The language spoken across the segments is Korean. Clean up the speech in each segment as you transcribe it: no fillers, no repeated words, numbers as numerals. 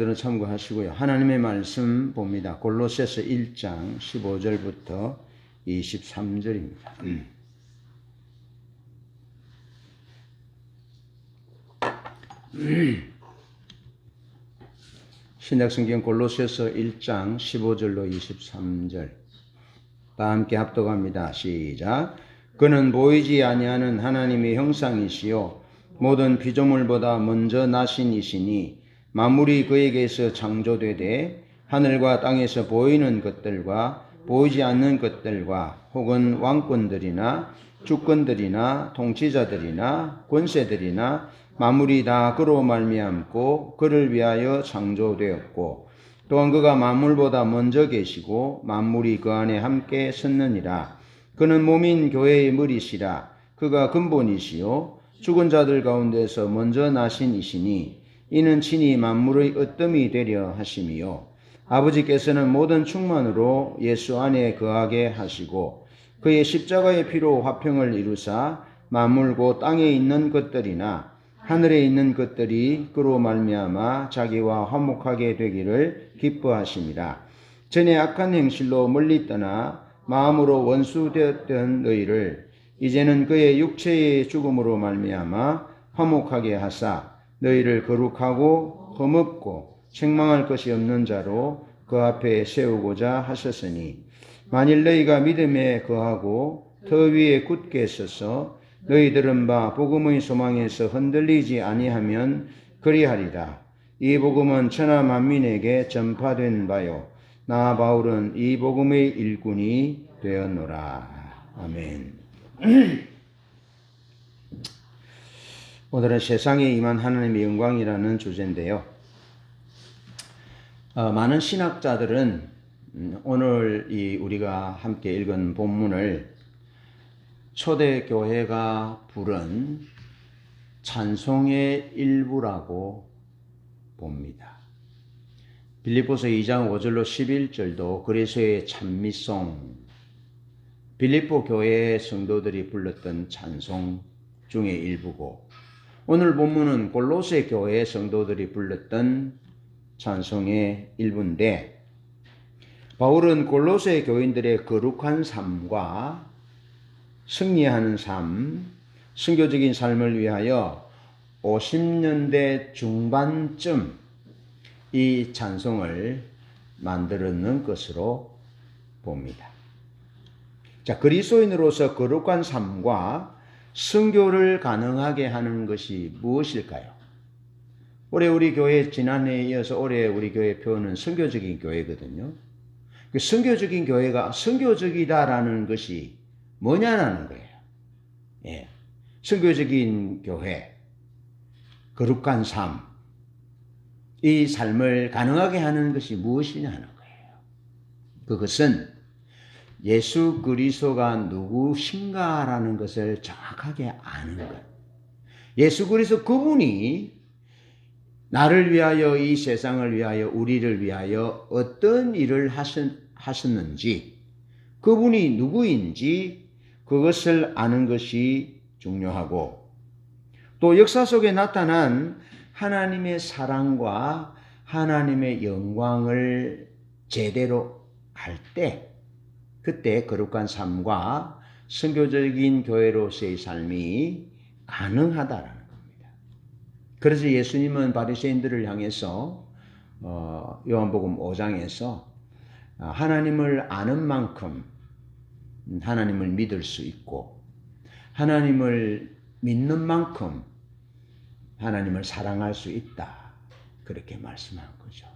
내용들은 참고하시고요. 하나님의 말씀 봅니다. 골로새서 1장 15절부터 23절입니다. 신약성경 골로새서 1장 15절로 23절 다 함께 합독합니다. 시작. 그는 보이지 아니하는 하나님의 형상이시요 모든 피조물보다 먼저 나신 이시니 만물이 그에게서 창조되되 하늘과 땅에서 보이는 것들과 보이지 않는 것들과 혹은 왕권들이나 주권들이나 통치자들이나 권세들이나 만물이 다 그로 말미암고 그를 위하여 창조되었고 또한 그가 만물보다 먼저 계시고 만물이 그 안에 함께 섰느니라. 그는 몸인 교회의 머리시라. 그가 근본이시요 죽은 자들 가운데서 먼저 나신 이시니 이는 친히 만물의 으뜸이 되려 하심이요 아버지께서는 모든 충만으로 예수 안에 거하게 하시고 그의 십자가의 피로 화평을 이루사 만물 곧 땅에 있는 것들이나 하늘에 있는 것들이 그로 말미암아 자기와 화목하게 되기를 기뻐하심이라. 전에 악한 행실로 멀리 떠나 마음으로 원수되었던 너희를 이제는 그의 육체의 죽음으로 말미암아 화목하게 하사 너희를 거룩하고 흠없고 책망할 것이 없는 자로 그 앞에 세우고자 하셨으니 만일 너희가 믿음에 거하고 더 위에 굳게 서서 너희 들은 바 복음의 소망에서 흔들리지 아니하면 그리하리라. 이 복음은 천하 만민에게 전파된 바요 나 바울은 이 복음의 일꾼이 되었노라. 아멘. 오늘은 세상에 임한 하나님의 영광이라는 주제인데요. 많은 신학자들은 오늘 우리가 함께 읽은 본문을 초대교회가 부른 찬송의 일부라고 봅니다. 빌립보서 2장 5절로 11절도 그리스도의 찬미송, 빌립보 교회의 성도들이 불렀던 찬송 중의 일부고 오늘 본문은 골로새 교회의 성도들이 불렀던 찬송의 일부인데 바울은 골로새 교인들의 거룩한 삶과 승리하는 삶, 선교적인 삶을 위하여 50년대 중반쯤 이 찬송을 만들었는 것으로 봅니다. 자, 그리스도인으로서 거룩한 삶과 선교를 가능하게 하는 것이 무엇일까요? 올해 우리 교회 지난해에 이어서 올해 우리 교회 표현은 선교적인 교회거든요. 그 선교적인 교회가 선교적이다라는 것이 뭐냐는 거예요. 예. 선교적인 교회, 거룩한 삶, 이 삶을 가능하게 하는 것이 무엇이냐는 거예요. 그것은 예수 그리스도가 누구신가라는 것을 정확하게 아는 것. 예수 그리스도 그분이 나를 위하여 이 세상을 위하여 우리를 위하여 어떤 일을 하셨는지 그분이 누구인지 그것을 아는 것이 중요하고 또 역사 속에 나타난 하나님의 사랑과 하나님의 영광을 제대로 알 때 그때 거룩한 삶과 선교적인 교회로서의 삶이 가능하다라는 겁니다. 그래서 예수님은 바리새인들을 향해서 요한복음 5장에서 하나님을 아는 만큼 하나님을 믿을 수 있고 하나님을 믿는 만큼 하나님을 사랑할 수 있다. 그렇게 말씀한 거죠.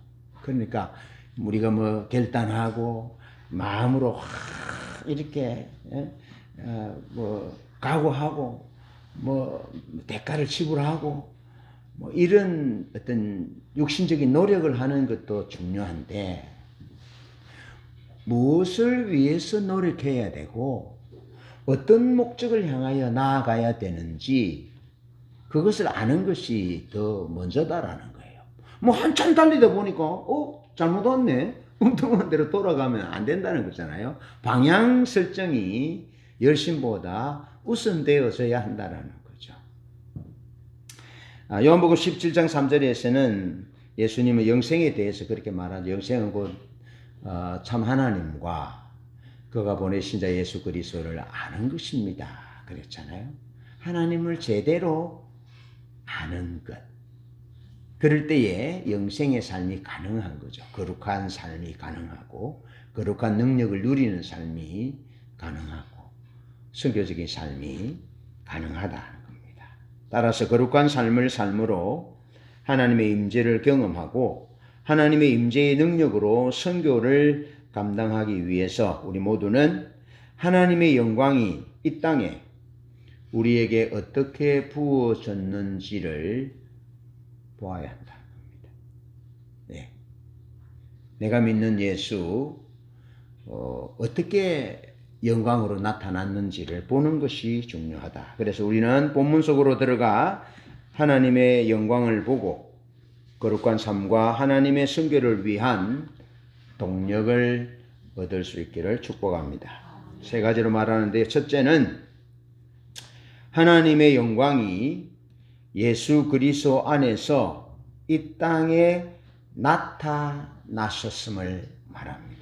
그러니까 우리가 뭐 결단하고 마음으로 이렇게 뭐 각오하고 뭐 대가를 지불하고 뭐 이런 어떤 육신적인 노력을 하는 것도 중요한데 무엇을 위해서 노력해야 되고 어떤 목적을 향하여 나아가야 되는지 그것을 아는 것이 더 먼저다라는 거예요. 뭐 한참 달리다 보니까 잘못 왔네. 엉뚱한 대로 돌아가면 안 된다는 거잖아요. 방향 설정이 열심보다 우선되어져야 한다는 거죠. 요한복음 17장 3절에서는 예수님은 영생에 대해서 그렇게 말하죠. 영생은 곧 참 하나님과 그가 보내신 자 예수 그리스도를 아는 것입니다. 그랬잖아요. 하나님을 제대로 아는 것. 그럴 때에 영생의 삶이 가능한 거죠. 거룩한 삶이 가능하고 거룩한 능력을 누리는 삶이 가능하고 선교적인 삶이 가능하다는 겁니다. 따라서 거룩한 삶을 삶으로 하나님의 임재를 경험하고 하나님의 임재의 능력으로 선교를 감당하기 위해서 우리 모두는 하나님의 영광이 이 땅에 우리에게 어떻게 부어졌는지를 보아야 한다는 겁니다. 네. 내가 믿는 예수 어떻게 영광으로 나타났는지를 보는 것이 중요하다. 그래서 우리는 본문 속으로 들어가 하나님의 영광을 보고 거룩한 삶과 하나님의 선교를 위한 동력을 얻을 수 있기를 축복합니다. 세 가지로 말하는데 첫째는 하나님의 영광이 예수 그리스도 안에서 이 땅에 나타나셨음을 말합니다.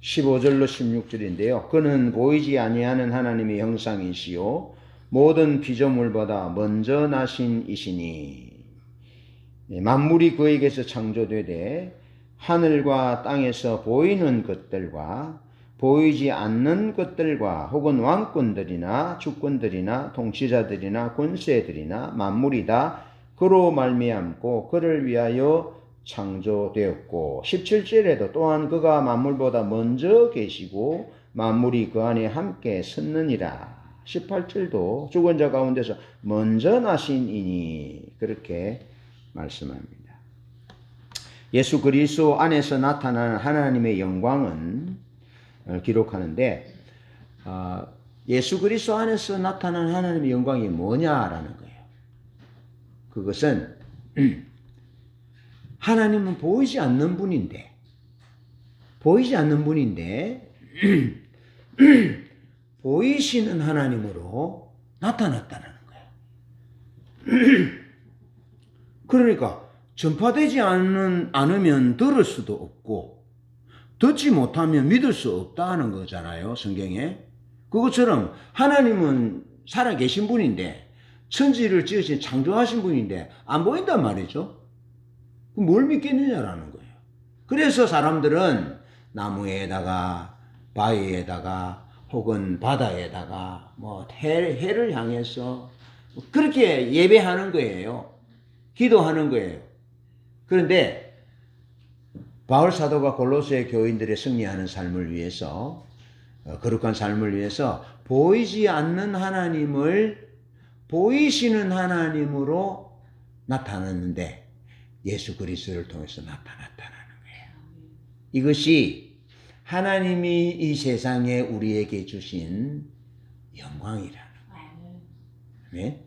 15절로 16절인데요. 그는 보이지 아니하는 하나님의 형상이시요 모든 피조물보다 먼저 나신 이시니 만물이 그에게서 창조되되 하늘과 땅에서 보이는 것들과 보이지 않는 것들과 혹은 왕권들이나 주권들이나 통치자들이나 권세들이나 만물이 다 그로 말미암고 그를 위하여 창조되었고 17절에도 또한 그가 만물보다 먼저 계시고 만물이 그 안에 함께 섰느니라. 18절도 죽은 자 가운데서 먼저 나신 이니 그렇게 말씀합니다. 예수 그리스도 안에서 나타나는 하나님의 영광은 기록하는데 예수 그리스도 안에서 나타나는 하나님의 영광이 뭐냐라는 거예요. 그것은 하나님은 보이지 않는 분인데 보이시는 하나님으로 나타났다는 거예요. 그러니까 전파되지 않으면 들을 수도 없고 듣지 못하면 믿을 수 없다는 거잖아요. 성경에. 그것처럼 하나님은 살아계신 분인데 천지를 지으신 창조하신 분인데 안 보인단 말이죠. 뭘 믿겠느냐라는 거예요. 그래서 사람들은 나무에다가 바위에다가 혹은 바다에다가 해를 향해서 그렇게 예배하는 거예요. 기도하는 거예요. 그런데 바울 사도가 골로새 교인들의 승리하는 삶을 위해서 거룩한 삶을 위해서 보이지 않는 하나님을 보이시는 하나님으로 나타났는데 예수 그리스도를 통해서 나타났다는 거예요. 이것이 하나님이 이 세상에 우리에게 주신 영광이라는 거예요. 네?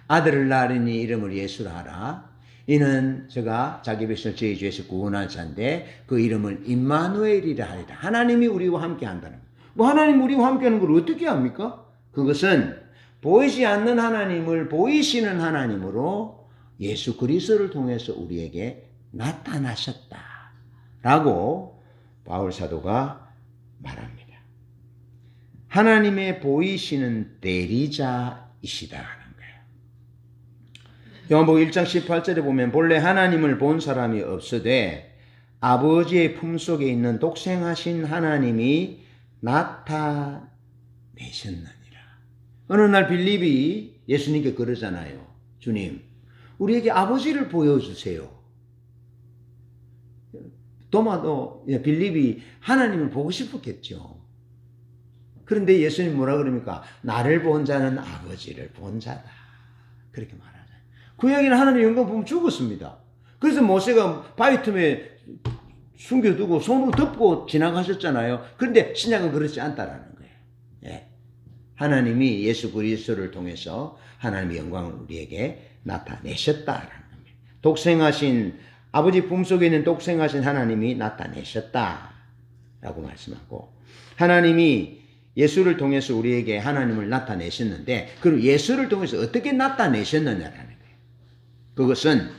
아들을 낳으니 이름을 예수라 하라. 이는 저가 자기 백성을 저희 죄에서 구원할 자인데 그 이름을 임마누엘이라 하리라. 하나님이 우리와 함께 한다는 거예요. 하나님 우리와 함께 하는 걸 어떻게 합니까? 그것은 보이지 않는 하나님을 보이시는 하나님으로 예수 그리스도를 통해서 우리에게 나타나셨다라고 바울 사도가 말합니다. 하나님의 보이시는 대리자이시다라는 거예요. 요한복음 1장 18절에 보면 본래 하나님을 본 사람이 없으되 아버지의 품속에 있는 독생하신 하나님이 나타내셨느니라. 어느 날 빌립이 예수님께 그러잖아요. 주님, 우리에게 아버지를 보여주세요. 도마도 빌립이 하나님을 보고 싶었겠죠. 그런데 예수님 뭐라 그럽니까? 나를 본 자는 아버지를 본 자다. 그렇게 말하잖아요. 구약에는 하나님의 영광 보면 죽었습니다. 그래서 모세가 바위 틈에 숨겨두고 손으로 덮고 지나가셨잖아요. 그런데 신약은 그렇지 않다라는 거예요. 예. 하나님이 예수 그리스도를 통해서 하나님의 영광을 우리에게 나타내셨다라는 겁니다. 독생하신 아버지 품속에 있는 독생하신 하나님이 나타내셨다라고 말씀하고 하나님이 예수를 통해서 우리에게 하나님을 나타내셨는데 그럼 예수를 통해서 어떻게 나타내셨느냐라는 거예요. 그것은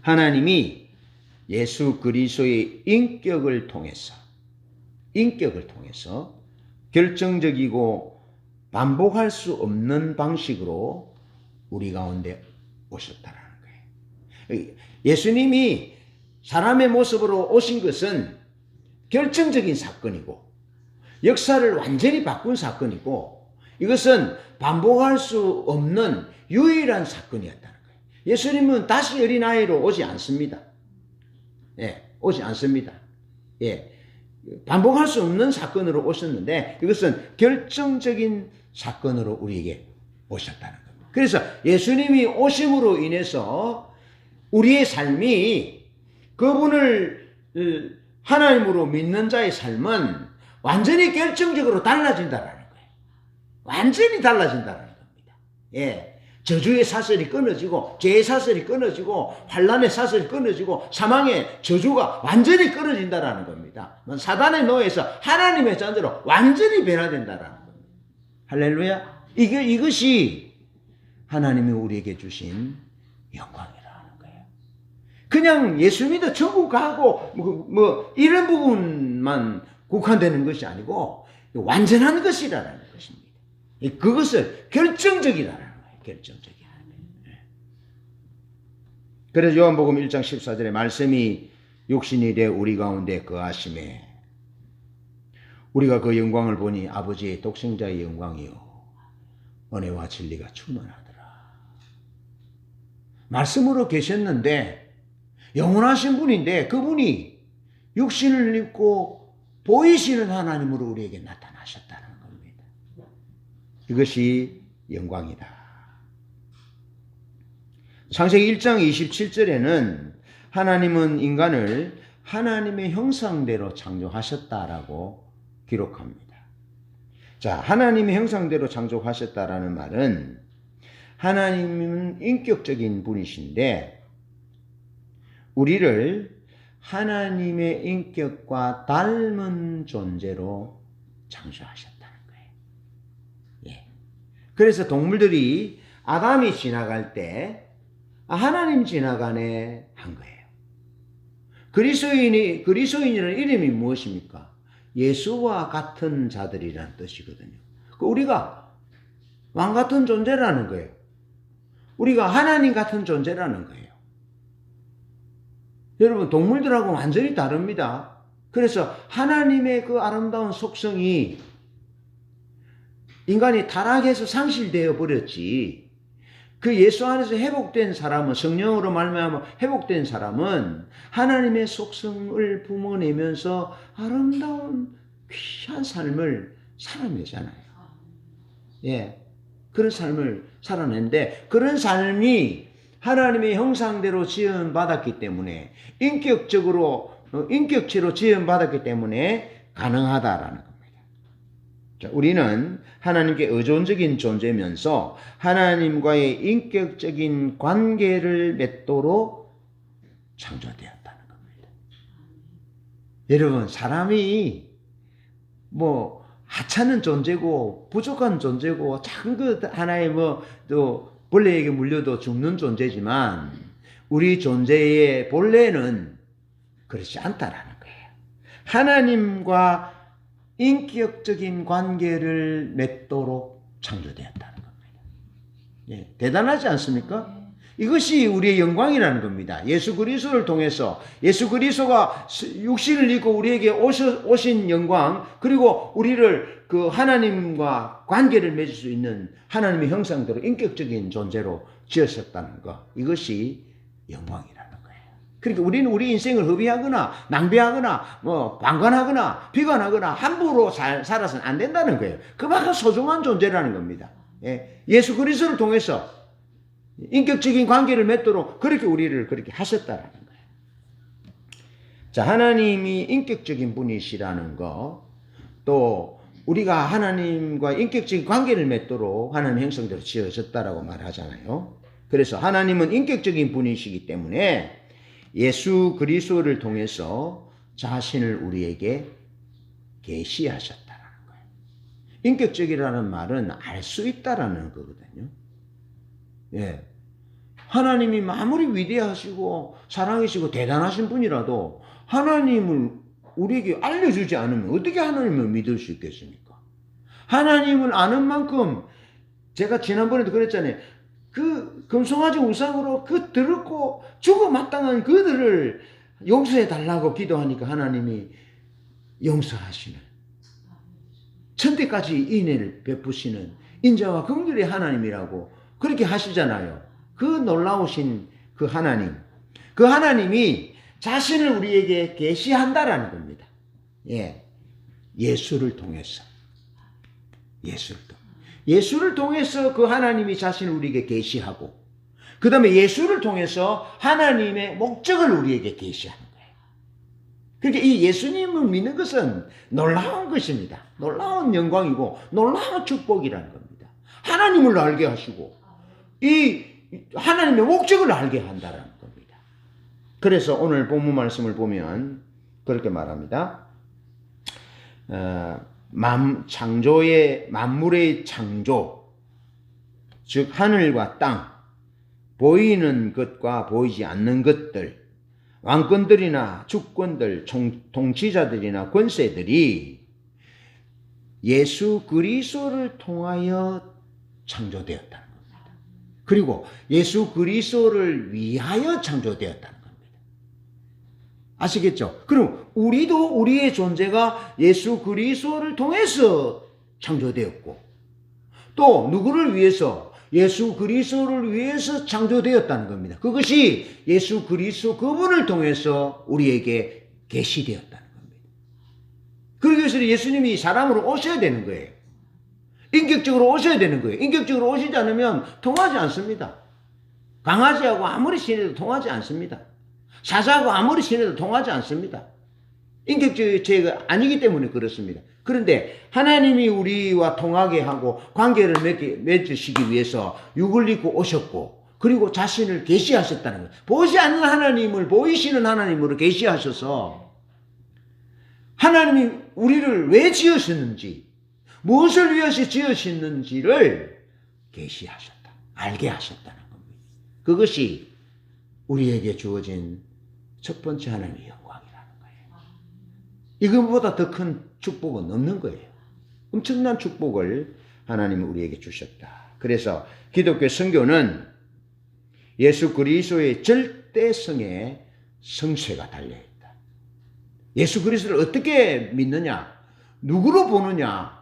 하나님이 예수 그리스도의 인격을 통해서 결정적이고 반복할 수 없는 방식으로 우리 가운데 오셨다라는 거예요. 예수님이 사람의 모습으로 오신 것은 결정적인 사건이고 역사를 완전히 바꾼 사건이고 이것은 반복할 수 없는 유일한 사건이었다는 거예요. 예수님은 다시 어린아이로 오지 않습니다. 오지 않습니다. 반복할 수 없는 사건으로 오셨는데 이것은 결정적인 사건으로 우리에게 오셨다는 겁니다. 그래서 예수님이 오심으로 인해서 우리의 삶이 그분을 하나님으로 믿는 자의 삶은 완전히 결정적으로 달라진다라는 거예요. 완전히 달라진다라는 겁니다. 저주의 사슬이 끊어지고 죄의 사슬이 끊어지고 환난의 사슬이 끊어지고 사망의 저주가 완전히 끊어진다라는 겁니다. 사단의 노예에서 하나님의 자녀로 완전히 변화된다라는 겁니다. 할렐루야. 이것이 하나님이 우리에게 주신 영광이라는 거예요. 그냥 예수 믿어 천국 가고 뭐 이런 부분만 국한되는 것이 아니고 완전한 것이라는 것입니다. 그것을 결정적이라는 거예요. 결정적이라는 거예요. 그래서 요한복음 1장 14절에 말씀이 육신이 돼 우리 가운데 거하심에 우리가 그 영광을 보니 아버지의 독생자의 영광이요 은혜와 진리가 충만하더라. 말씀으로 계셨는데 영원하신 분인데 그분이 육신을 입고 보이시는 하나님으로 우리에게 나타나셨다는 겁니다. 이것이 영광이다. 창세기 1장 27절에는 하나님은 인간을 하나님의 형상대로 창조하셨다라고 기록합니다. 자, 하나님의 형상대로 창조하셨다라는 말은 하나님은 인격적인 분이신데 우리를 하나님의 인격과 닮은 존재로 창조하셨다는 거예요. 그래서 동물들이 아담이 지나갈 때 하나님 지나가네 한 거예요. 그리스도인이라는 이름이 무엇입니까? 예수와 같은 자들이라는 뜻이거든요. 우리가 왕 같은 존재라는 거예요. 우리가 하나님 같은 존재라는 거예요. 여러분, 동물들하고 완전히 다릅니다. 그래서 하나님의 그 아름다운 속성이 인간이 타락해서 상실되어 버렸지. 그 예수 안에서 회복된 사람은, 성령으로 말미암아 회복된 사람은 하나님의 속성을 뿜어내면서 아름다운 귀한 삶을 살아내잖아요. 그런 삶을 살아내는데 그런 삶이 하나님의 형상대로 지음받았기 때문에 인격체로 지음받았기 때문에 가능하다라는 겁니다. 자, 우리는 하나님께 의존적인 존재면서 하나님과의 인격적인 관계를 맺도록 창조되었다는 겁니다. 여러분, 사람이 뭐 하찮은 존재고 부족한 존재고 작은 것 하나에 또 벌레에게 물려도 죽는 존재지만 우리 존재의 본래는 그렇지 않다라는 거예요. 하나님과 인격적인 관계를 맺도록 창조되었다는 겁니다. 대단하지 않습니까? 이것이 우리의 영광이라는 겁니다. 예수 그리스도를 통해서 예수 그리스도가 육신을 입고 우리에게 오신 영광, 그리고 우리를 그 하나님과 관계를 맺을 수 있는 하나님의 형상대로 인격적인 존재로 지으셨다는 것, 이것이 영광이라는 거예요. 그러니까 우리는 우리 인생을 허비하거나 낭비하거나 방관하거나 비관하거나 함부로 살아서는 안 된다는 거예요. 그만큼 소중한 존재라는 겁니다. 예수 그리스도를 통해서 인격적인 관계를 맺도록 그렇게 우리를 그렇게 하셨다라는 거예요. 자, 하나님이 인격적인 분이시라는 거, 또 우리가 하나님과 인격적인 관계를 맺도록 하나님의 형상대로 지어졌다라고 말하잖아요. 그래서 하나님은 인격적인 분이시기 때문에 예수 그리스도를 통해서 자신을 우리에게 계시하셨다라는 거예요. 인격적이라는 말은 알 수 있다라는 거거든요. 하나님이 아무리 위대하시고 사랑이시고 대단하신 분이라도 하나님을 우리에게 알려주지 않으면 어떻게 하나님을 믿을 수 있겠습니까? 하나님을 아는 만큼 제가 지난번에도 그랬잖아요. 그 금송아지 우상으로 그 더럽고 죽어 마땅한 그들을 용서해 달라고 기도하니까 하나님이 용서하시는, 천대까지 인애를 베푸시는 인자와 긍휼의 하나님이라고 그렇게 하시잖아요. 그 놀라우신 그 하나님, 그 하나님이 자신을 우리에게 계시한다라는 겁니다. 예, 예수를 통해서, 예수를 통해서 그 하나님이 자신을 우리에게 계시하고, 그 다음에 예수를 통해서 하나님의 목적을 우리에게 계시하는 거예요. 그러니까 이 예수님을 믿는 것은 놀라운 것입니다. 놀라운 영광이고 놀라운 축복이라는 겁니다. 하나님을 알게 하시고 이 하나님의 목적을 알게 한다는 겁니다. 그래서 오늘 본문 말씀을 보면 그렇게 말합니다. 창조의 만물의 창조, 즉 하늘과 땅, 보이는 것과 보이지 않는 것들, 왕권들이나 주권들, 통치자들이나 권세들이 예수 그리스도를 통하여 창조되었다는 겁니다. 그리고 예수 그리스도를 위하여 창조되었다는 겁니다. 아시겠죠? 그럼 우리도 우리의 존재가 예수 그리스도를 통해서 창조되었고, 또 누구를 위해서? 예수 그리스도를 위해서 창조되었다는 겁니다. 그것이 예수 그리스도 그분을 통해서 우리에게 계시되었다는 겁니다. 그러기 위해서 예수님이 사람으로 오셔야 되는 거예요. 인격적으로 오셔야 되는 거예요. 인격적으로 오시지 않으면 통하지 않습니다. 강아지하고 아무리 친해도 통하지 않습니다. 사자하고 아무리 친해도 통하지 않습니다. 인격적인 죄가 아니기 때문에 그렇습니다. 그런데 하나님이 우리와 통하게 하고 관계를 맺으시기 위해서 육을 입고 오셨고, 그리고 자신을 계시하셨다는 거예요. 보이지 않는 하나님을 보이시는 하나님으로 계시하셔서 하나님이 우리를 왜 지으셨는지, 무엇을 위해서 지으셨는지를 계시하셨다, 알게 하셨다는 겁니다. 그것이 우리에게 주어진 첫 번째 하나님의 영광이라는 거예요. 이것보다 더 큰 축복은 없는 거예요. 엄청난 축복을 하나님은 우리에게 주셨다. 그래서 기독교 선교는 예수 그리스도의 절대성에 성쇠가 달려있다. 예수 그리스도를 어떻게 믿느냐, 누구로 보느냐,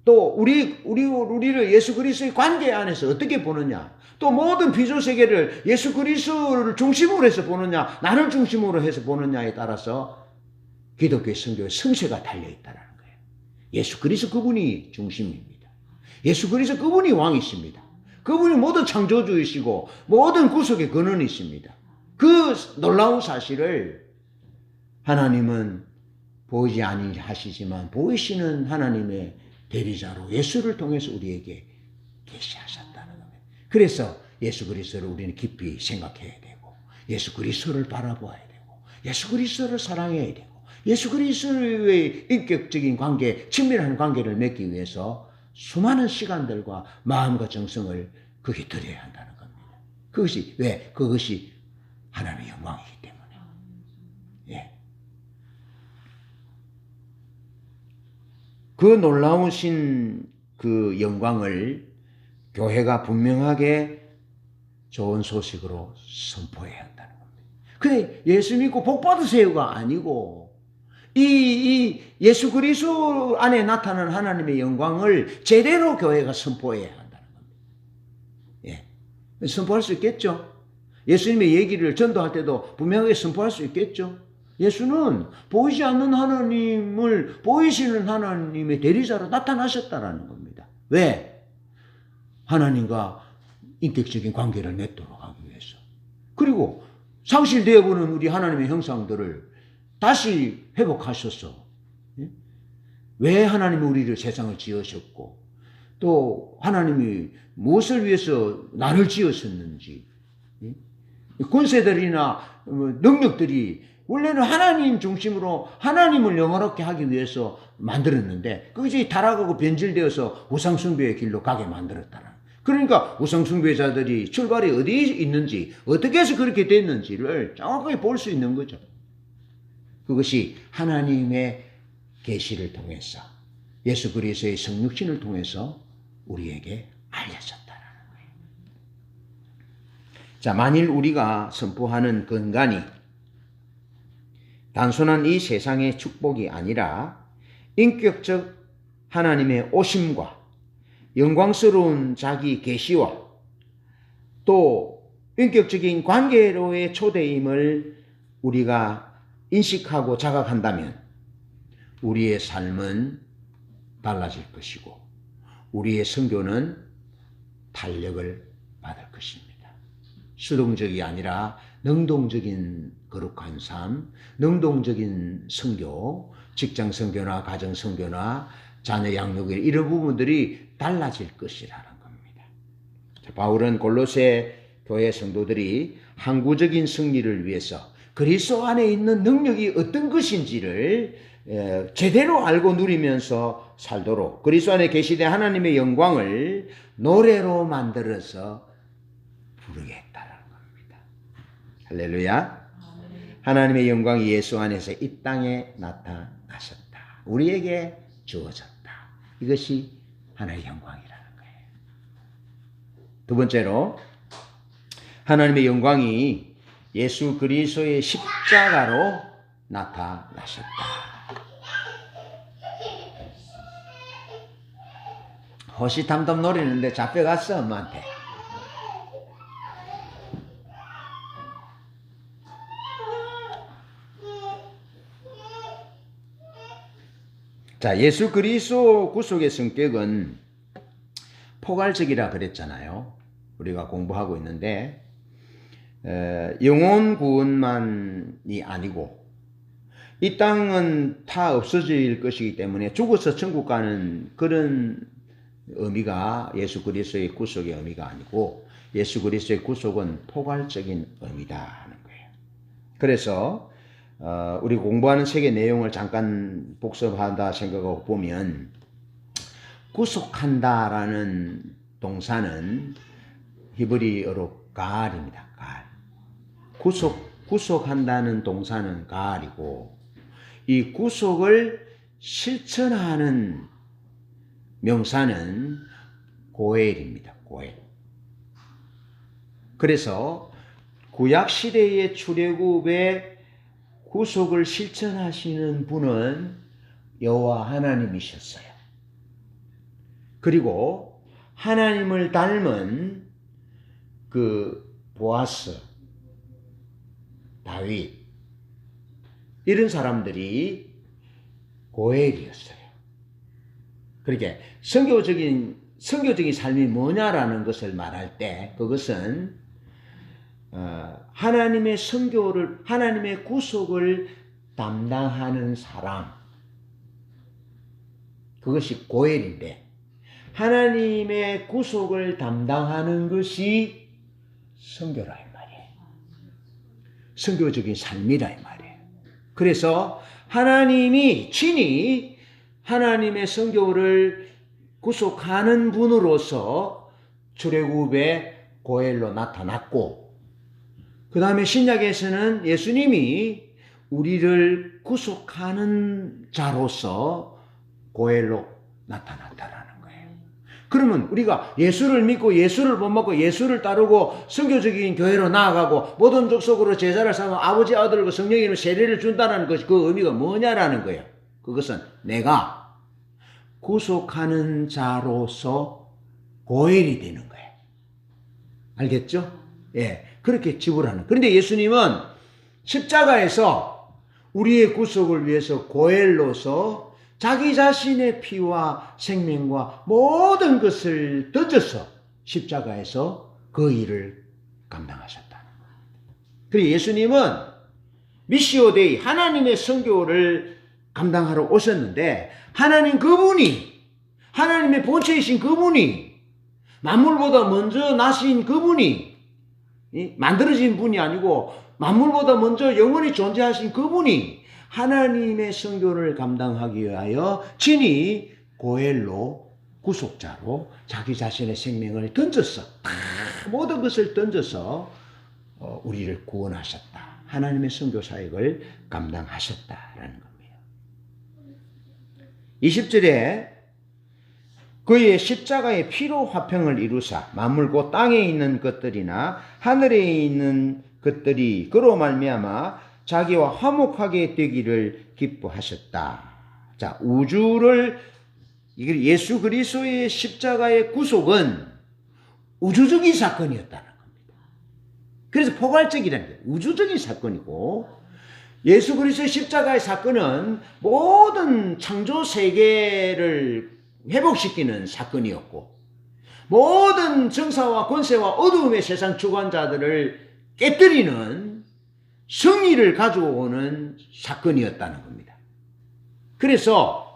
또 우리를 예수 그리스도의 관계 안에서 어떻게 보느냐, 또 모든 비조 세계를 예수 그리스도를 중심으로 해서 보느냐, 나를 중심으로 해서 보느냐에 따라서 기독교의 선교의 성쇠가 달려있다는 거예요. 예수 그리스도 그분이 중심입니다. 예수 그리스도 그분이 왕이십니다. 그분이 모든 창조주이시고 모든 구속의 근원이십니다. 그 놀라운 사실을 하나님은 보이지 아니하시지만 보이시는 하나님의 대리자로 예수를 통해서 우리에게 계시하셨다는 겁니다. 그래서 예수 그리스도를 우리는 깊이 생각해야 되고, 예수 그리스도를 바라보아야 되고, 예수 그리스도를 사랑해야 되고, 예수 그리스도의 인격적인 관계, 친밀한 관계를 맺기 위해서 수많은 시간들과 마음과 정성을 거기에 들여야 한다는 겁니다. 그것이 왜? 그것이 하나님의 영광이기 때문에. 예. 그 놀라우신 그 영광을 교회가 분명하게 좋은 소식으로 선포해야 한다는 겁니다. 근데 예수 믿고 복 받으세요가 아니고, 이 예수 그리스도 안에 나타나는 하나님의 영광을 제대로 교회가 선포해야 한다는 겁니다. 예. 선포할 수 있겠죠? 예수님의 얘기를 전도할 때도 분명하게 선포할 수 있겠죠? 예수는 보이지 않는 하나님을 보이시는 하나님의 대리자로 나타나셨다라는 겁니다. 왜? 하나님과 인격적인 관계를 맺도록 하기 위해서. 그리고 상실되어 보는 우리 하나님의 형상들을 다시 회복하셔서, 왜 하나님이 우리를 세상을 지으셨고, 또 하나님이 무엇을 위해서 나를 지으셨는지, 권세들이나 능력들이 원래는 하나님 중심으로 하나님을 영화롭게 하기 위해서 만들었는데 그것이 타락하고 변질되어서 우상숭배의 길로 가게 만들었다는, 그러니까 우상숭배자들이 출발이 어디에 있는지, 어떻게 해서 그렇게 됐는지를 정확하게 볼 수 있는 거죠. 그것이 하나님의 계시를 통해서, 예수 그리스도의 성육신을 통해서 우리에게 알려졌다는 거예요. 자, 만일 우리가 선포하는 건간이 단순한 이 세상의 축복이 아니라 인격적 하나님의 오심과 영광스러운 자기 계시와 또 인격적인 관계로의 초대임을 우리가 인식하고 자각한다면 우리의 삶은 달라질 것이고 우리의 선교는 탄력을 받을 것입니다. 수동적이 아니라 능동적인 거룩한 삶, 능동적인 선교, 직장 선교나 가정 선교나 자녀 양육 이런 부분들이 달라질 것이라는 겁니다. 바울은 골로새 교회 성도들이 항구적인 승리를 위해서 그리스도 안에 있는 능력이 어떤 것인지를 제대로 알고 누리면서 살도록 그리스도 안에 계시된 하나님의 영광을 노래로 만들어서 부르게 했다는 겁니다. 할렐루야. 하나님의 영광이 예수 안에서 이 땅에 나타나셨다. 우리에게 주어졌다. 이것이 하나님의 영광이라는 거예요. 두 번째로 하나님의 영광이 예수 그리스도의 십자가로 나타나셨다. 호시탐탐 노리는데 잡혀갔어 엄마한테. 자, 예수 그리스도 구속의 성격은 포괄적이라 그랬잖아요. 우리가 공부하고 있는데 영혼 구원만이 아니고 이 땅은 다 없어질 것이기 때문에 죽어서 천국 가는 그런 의미가 예수 그리스도의 구속의 의미가 아니고 예수 그리스도의 구속은 포괄적인 의미다 하는 거예요. 그래서 우리 공부하는 책의 내용을 잠깐 복습한다 생각하고 보면 구속한다라는 동사는 히브리어로 가알입니다. 가알. 구속한다는 동사는 가알이고 이 구속을 실천하는 명사는 고엘입니다. 고엘. 그래서 구약시대의 출애굽의 구속을 실천하시는 분은 여호와 하나님이셨어요. 그리고 하나님을 닮은 그 보아스, 다윗 이런 사람들이 고엘이었어요. 그렇게 선교적인 삶이 뭐냐라는 것을 말할 때 그것은 하나님의 선교를 하나님의 구속을 담당하는 사람 그것이 고엘인데 하나님의 구속을 담당하는 것이 선교라 이 말이에요. 선교적인 삶이라 이 말이에요. 그래서 하나님이 친히 하나님의 선교를 구속하는 분으로서 출애굽의 고엘로 나타났고 그 다음에 신약에서는 예수님이 우리를 구속하는 자로서 고엘로 나타났다라는 거예요. 그러면 우리가 예수를 믿고 예수를 본받고 예수를 따르고 선교적인 교회로 나아가고 모든 족속으로 제자를 삼아 아버지 아들과 성령의 이름으로 세례를 준다는 것이 그 의미가 뭐냐라는 거예요. 그것은 내가 구속하는 자로서 고엘이 되는 거예요. 알겠죠? 예, 그렇게 지불하는. 그런데 예수님은 십자가에서 우리의 구속을 위해서 고엘로서 자기 자신의 피와 생명과 모든 것을 던져서 십자가에서 그 일을 감당하셨다는 거예요. 그리고 예수님은 미시오 데이 하나님의 선교를 감당하러 오셨는데 하나님 그분이 하나님의 본체이신 그분이 만물보다 먼저 나신 그분이 만들어진 분이 아니고 만물보다 먼저 영원히 존재하신 그분이 하나님의 선교를 감당하기 위하여 친히 고엘로 구속자로 자기 자신의 생명을 던졌어. 다 모든 것을 던져서 우리를 구원하셨다. 하나님의 선교 사역을 감당하셨다라는 겁니다. 20절에 그의 십자가의 피로 화평을 이루사 만물 곧 땅에 있는 것들이나 하늘에 있는 것들이 그로 말미암아 자기와 화목하게 되기를 기뻐하셨다. 자, 우주를 예수 그리스도의 십자가의 구속은 우주적인 사건이었다는 겁니다. 그래서 포괄적이라는 거예요. 우주적인 사건이고 예수 그리스도의 십자가의 사건은 모든 창조 세계를 회복시키는 사건이었고 모든 정사와 권세와 어두움의 세상 주관자들을 깨뜨리는 승리를 가져오는 사건이었다는 겁니다. 그래서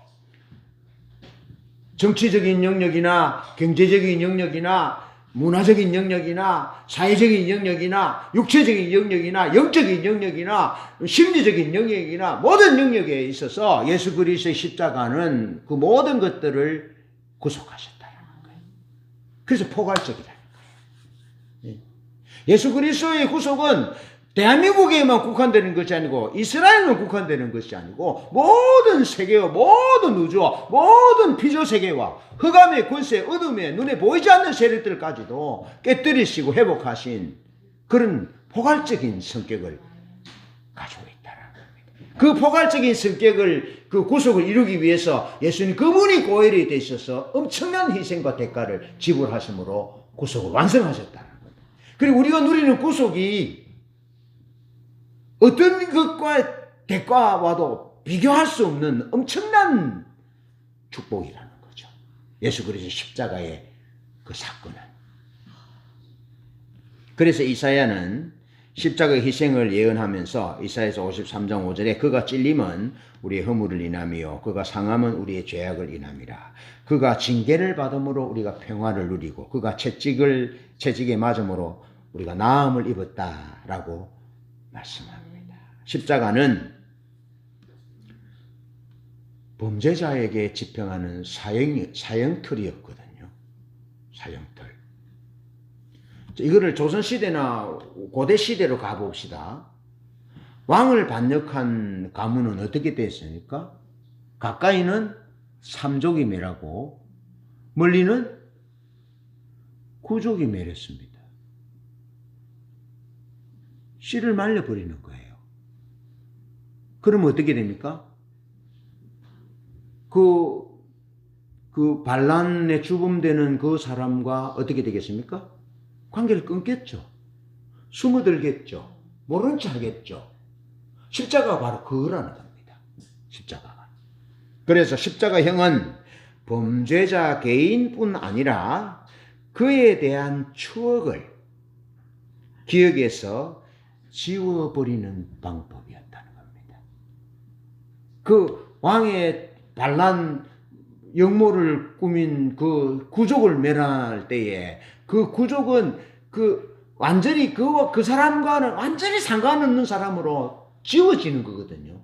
정치적인 영역이나 경제적인 영역이나 문화적인 영역이나 사회적인 영역이나 육체적인 영역이나 영적인 영역이나 심리적인 영역이나 모든 영역에 있어서 예수 그리스도의 십자가는 그 모든 것들을 구속하셨다는 거예요. 그래서 포괄적이라는 거예요. 예수 그리스도의 구속은 대한민국에만 국한되는 것이 아니고 이스라엘만 국한되는 것이 아니고 모든 세계와 모든 우주와 모든 피조세계와 흑암의 권세, 어둠의 눈에 보이지 않는 세력들까지도 깨뜨리시고 회복하신 그런 포괄적인 성격을 가지고 있다는 겁니다. 그 포괄적인 성격을 그 구속을 이루기 위해서 예수님 그분이 고혈이 되셔서 엄청난 희생과 대가를 지불하심으로 구속을 완성하셨다는 겁니다. 그리고 우리가 누리는 구속이 어떤 것과 대가와도 비교할 수 없는 엄청난 축복이라는 거죠. 예수 그리스도 십자가의 그 사건은. 그래서 이사야는 십자가의 희생을 예언하면서 이사야서 53장 5절에 그가 찔림은 우리의 허물을 인함이요 그가 상함은 우리의 죄악을 인함이라. 그가 징계를 받음으로 우리가 평화를 누리고 그가 채찍에 맞음으로 우리가 나음을 입었다라고 말씀합니다. 십자가는 범죄자에게 집행하는 사형틀이었거든요. 사형틀. 이거를 조선시대나 고대시대로 가봅시다. 왕을 반역한 가문은 어떻게 됐습니까? 가까이는 삼족이 매라고 멀리는 구족이 매렸습니다. 씨를 말려버리는 거예요. 그러면 어떻게 됩니까? 그 반란에 주범되는 그 사람과 어떻게 되겠습니까? 관계를 끊겠죠. 숨어들겠죠. 모른 체 하겠죠. 십자가가 바로 그거라는 겁니다. 십자가가. 그래서 십자가형은 범죄자 개인뿐 아니라 그에 대한 추억을 기억에서 지워버리는 방법이었다는 겁니다. 그 왕의 반란 역모를 꾸민 그 구족을 멸할 때에 그 구족은 완전히 그 사람과는 완전히 상관없는 사람으로 지워지는 거거든요.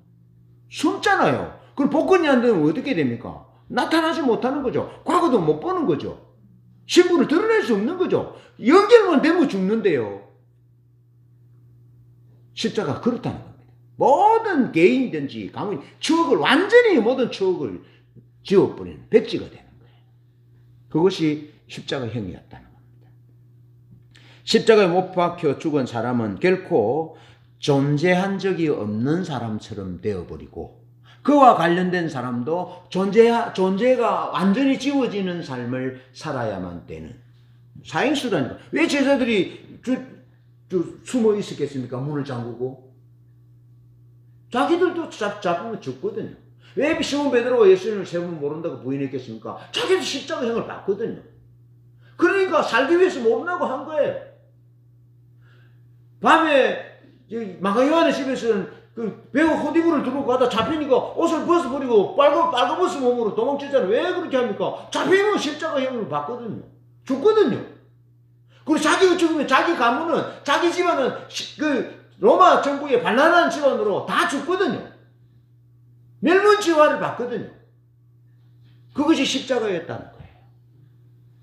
숨잖아요. 그럼 복권이 안 되면 어떻게 됩니까? 나타나지 못하는 거죠. 과거도 못 보는 거죠. 신분을 드러낼 수 없는 거죠. 연결만 되면 죽는데요. 십자가 그렇다는 겁니다. 모든 개인이든지 가문이 추억을 완전히 모든 추억을 지워버리는 백지가 되는 거예요. 그것이 십자가형이었다는 겁니다. 십자가에 못 박혀 죽은 사람은 결코 존재한 적이 없는 사람처럼 되어버리고 그와 관련된 사람도 존재가 완전히 지워지는 삶을 살아야만 되는 사형수라니까. 왜 제자들이 숨어 있었겠습니까? 문을 잠그고. 자기들도 잡으면 죽거든요. 왜 시몬 베드로가 예수님을 세 번 모른다고 부인했겠습니까? 자기도 십자가형을 받거든요. 그러니까 살기 위해서 모른다고 한 거예요. 밤에 마가 요한의 집에서는 그 배우 호디부를 들고 가다 잡히니까 옷을 벗어버리고 빨간벗은 몸으로 도망쳤잖아요. 왜 그렇게 합니까? 잡히면 십자가형을 받거든요. 죽거든요. 그리고 자기가 죽으면 자기 가문은, 자기 집안은 로마 정부의 반란한 집안으로 다 죽거든요. 멸문지화를 받거든요. 그것이 십자가였다는 거예요.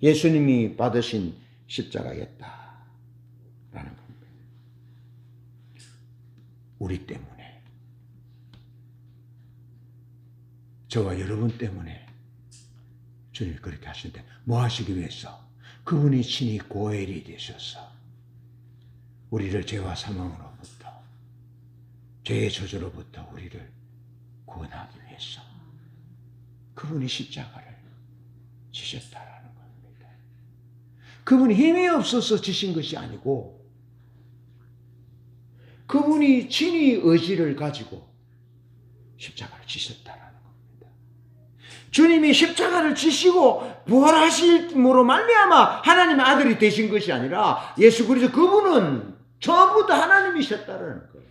예수님이 받으신 십자가였다라는 겁니다. 우리 때문에, 저와 여러분 때문에 주님이 그렇게 하시는데 뭐 하시기 위해서? 그분이 친히 고엘이 되셔서 우리를 죄와 사망으로부터, 죄의 저주로부터 우리를 구원하기 위해서 그분이 십자가를 지셨다라는 겁니다. 그분이 힘이 없어서 지신 것이 아니고 그분이 친히 의지를 가지고 십자가를 지셨다라는 겁니다. 주님이 십자가를 지시고 부활하심으로 말미암아 하나님의 아들이 되신 것이 아니라 예수 그리스도 그분은 전부 다 하나님이셨다라는 거예요.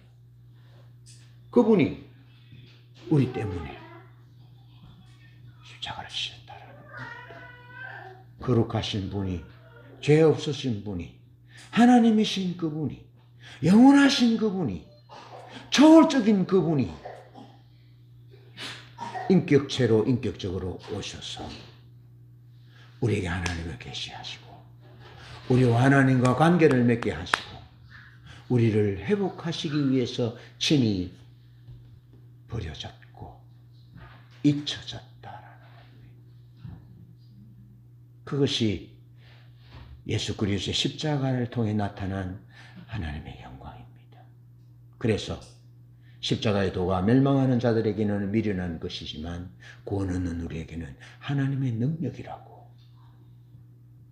그분이 우리 때문에 십자가를 지셨다라는 겁니다. 거룩하신 분이, 죄 없으신 분이, 하나님이신 그분이, 영원하신 그분이, 초월적인 그분이 인격체로 인격적으로 오셔서 우리에게 하나님을 계시하시고 우리와 하나님과 관계를 맺게 하시고 우리를 회복하시기 위해서 친히 버려졌고 잊혀졌다라는 겁니다. 그것이 예수 그리스도의 십자가를 통해 나타난 하나님의 영광입니다. 그래서 십자가의 도가 멸망하는 자들에게는 미련한 것이지만 구원 얻는 우리에게는 하나님의 능력이라고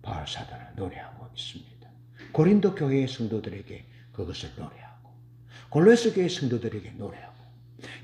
바울 사도는 노래하고 있습니다. 고린도 교회의 성도들에게 그것을 노래하고 골로새 교회의 성도들에게 노래하고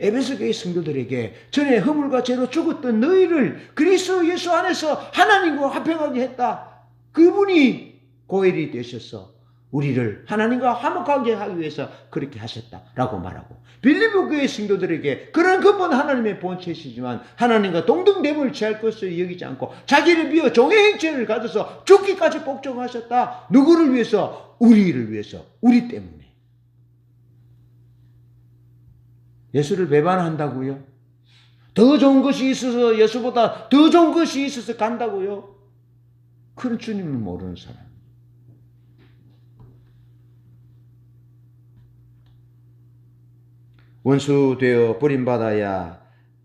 에베소 교회의 성도들에게 전에 허물과 죄로 죽었던 너희를 그리스도 예수 안에서 하나님과 화평하게 했다. 그분이 고엘이 되셔서 우리를 하나님과 화목하게 하기 위해서 그렇게 하셨다라고 말하고 빌립보 교회 성도들에게 그런 근본 하나님의 본체시지만 하나님과 동등됨을 취할 것을 여기지 않고 자기를 비워 종의 행체를 가져서 죽기까지 복종하셨다. 누구를 위해서? 우리를 위해서. 우리 때문에. 예수를 배반한다고요? 더 좋은 것이 있어서 예수보다 더 좋은 것이 있어서 간다고요? 그런 주님을 모르는 사람. 원수 되어 버림받아야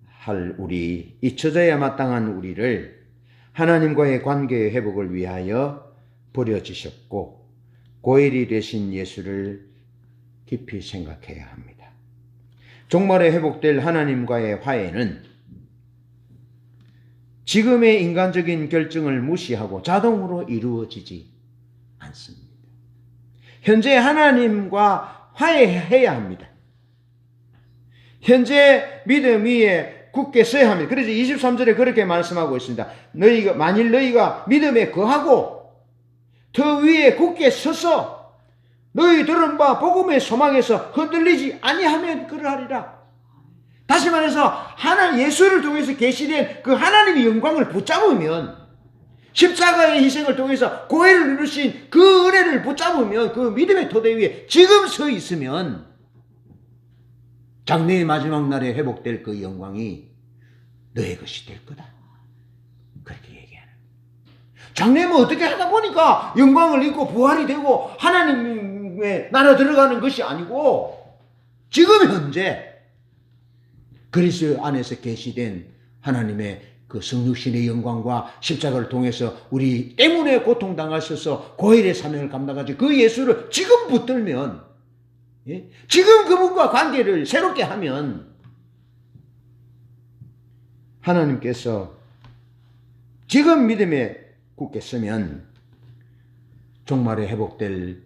할 우리, 잊혀져야 마땅한 우리를 하나님과의 관계의 회복을 위하여 버려지셨고 고엘이 되신 예수를 깊이 생각해야 합니다. 종말에 회복될 하나님과의 화해는 지금의 인간적인 결정을 무시하고 자동으로 이루어지지 않습니다. 현재 하나님과 화해해야 합니다. 현재 믿음 위에 굳게 서야 합니다. 그래서 23절에 그렇게 말씀하고 있습니다. 만일 너희가 믿음에 거하고 더 위에 굳게 서서 너희 들은 바 복음의 소망에서 흔들리지 아니하면 그러하리라. 다시 말해서 하나님 예수를 통해서 계시된 그 하나님의 영광을 붙잡으면 십자가의 희생을 통해서 고해를 이루신 그 은혜를 붙잡으면 그 믿음의 토대 위에 지금 서 있으면 장래의 마지막 날에 회복될 그 영광이 너의 것이 될 거다. 그렇게 얘기하는. 장래면 어떻게 하다 보니까 영광을 입고 부활이 되고 하나님의 나라 들어가는 것이 아니고 지금 현재 그리스도 안에서 계시된 하나님의 그 성육신의 영광과 십자가를 통해서 우리 때문에 고통당하셔서 고혈의 사명을 감당하지 그 예수를 지금 붙들면 지금 그분과 관계를 새롭게 하면 하나님께서 지금 믿음에 굳게 서면 종말에 회복될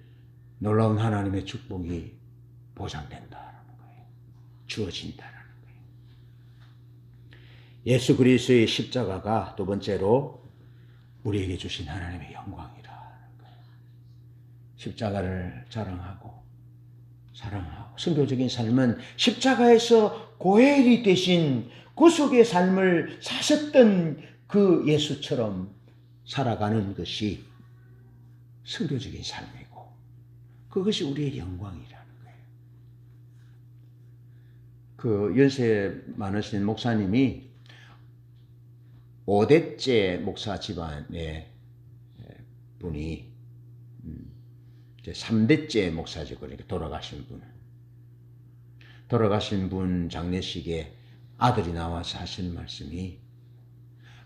놀라운 하나님의 축복이 보장된다는 거예요. 주어진다는 거예요. 예수 그리스도의 십자가가 두 번째로 우리에게 주신 하나님의 영광이라는 거예요. 십자가를 자랑하고 사랑하고 선교적인 삶은 십자가에서 고혈이 되신 구속의 삶을 사셨던 그 예수처럼 살아가는 것이 선교적인 삶이고 그것이 우리의 영광이라는 거예요. 그 연세 많으신 목사님이 5대째 목사 집안에 분이 이제 3대째 목사죠. 그러니까 돌아가신 분 장례식에 아들이 나와서 하시는 말씀이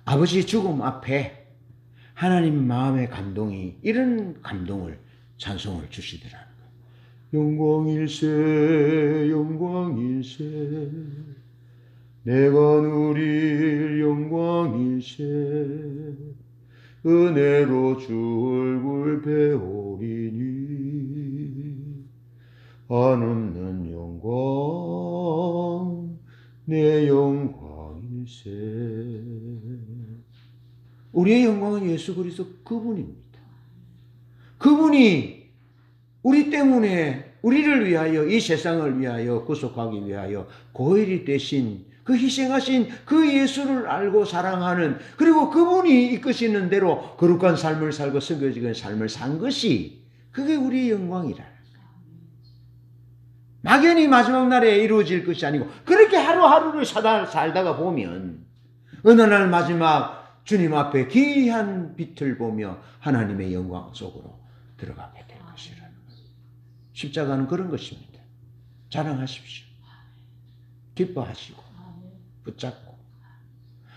아버지 죽음 앞에 하나님 마음의 감동이 이런 감동을 찬송을 주시더라는 거예요. 영광일세 영광일세 내가 누릴 영광일세 은혜로 주 얼굴 배우리니 한없는 영광 내 영광일세. 우리의 영광은 예수 그리스도 그분입니다. 그분이 우리 때문에 우리를 위하여 이 세상을 위하여 구속하기 위하여 고혈이 되신 그 희생하신 그 예수를 알고 사랑하는 그리고 그분이 이끄시는 대로 거룩한 삶을 살고 섬겨지는 삶을 산 것이 그게 우리의 영광이라. 막연히 마지막 날에 이루어질 것이 아니고 그렇게 하루하루를 살다가 보면 어느 날 마지막 주님 앞에 귀한 빛을 보며 하나님의 영광 속으로 들어가게 될 것이라는 거예요. 십자가는 그런 것입니다. 자랑하십시오. 기뻐하시고 붙잡고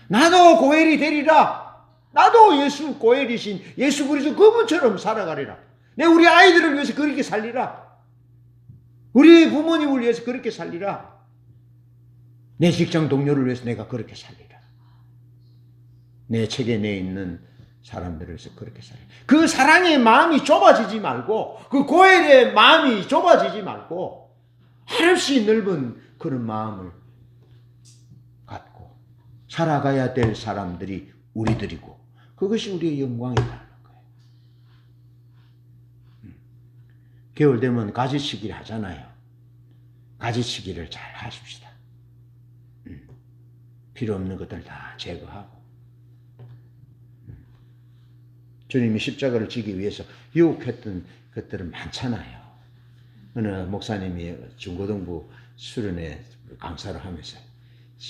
나도 고엘이 되리라. 나도 예수 고엘이신 예수 그리스도 그분처럼 살아가리라. 내 우리 아이들을 위해서 그렇게 살리라. 우리 부모님을 위해서 그렇게 살리라. 내 직장 동료를 위해서 내가 그렇게 살리라. 내 책에 내 있는 사람들을 위해서 그렇게 살리라. 그 사랑의 마음이 좁아지지 말고 그 고엘의 마음이 좁아지지 말고 한없이 넓은 그런 마음을 갖고 살아가야 될 사람들이 우리들이고 그것이 우리의 영광이라는 거예요. 겨울 되면 가지치기를 하잖아요. 가지치기를 잘 하십시다. 필요 없는 것들 다 제거하고 주님이 십자가를 지기 위해서 유혹했던 것들은 많잖아요. 어느 목사님이 중고등부 수련회 강사를 하면서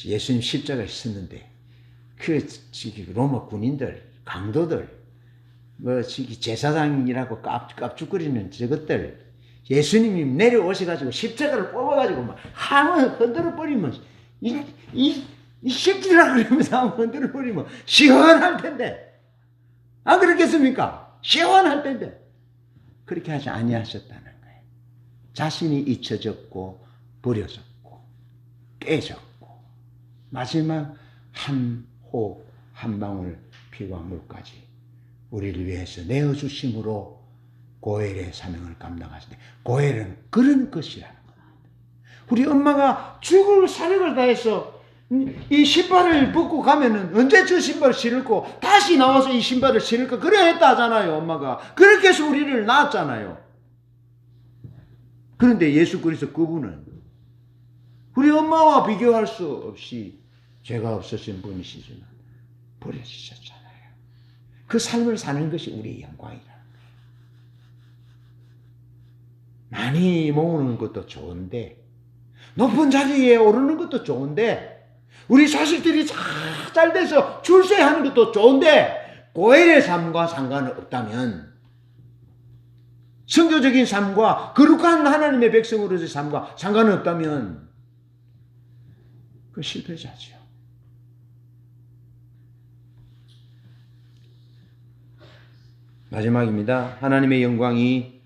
예수님 십자가에 있었는데 그 로마 군인들 강도들 제사장이라고 깝죽거리는 저것들 예수님이 내려오셔가지고 십자가를 뽑아가지고 막 한번 흔들어 버리면 이 새끼라 그러면서 흔들어 버리면 시원할 텐데 안 그렇겠습니까? 시원할 텐데 그렇게 하지 아니하셨다는 거예요. 자신이 잊혀졌고 버려졌고 깨졌고 마지막 한 호흡 한 방울 피와 물까지 우리를 위해서 내어주심으로 고엘의 사명을 감당하시는데 고엘은 그런 것이라는 겁니다. 우리 엄마가 죽을 사력을 다해서 이 신발을 벗고 가면은 언제 저 신발을 신을고 다시 나와서 이 신발을 신을까 그래 했다 하잖아요. 엄마가 그렇게 해서 우리를 낳았잖아요. 그런데 예수 그리스도 그분은 우리 엄마와 비교할 수 없이 죄가 없으신 분이시지만 버려지셨잖아요. 그 삶을 사는 것이 우리의 영광이라는 거예요. 많이 모으는 것도 좋은데 높은 자리에 오르는 것도 좋은데 우리 자식들이 잘 돼서 출세하는 것도 좋은데 고엘의 삶과 상관은 없다면 성교적인 삶과 거룩한 하나님의 백성으로서의 삶과 상관은 없다면 그 실패자죠. 마지막입니다. 하나님의 영광이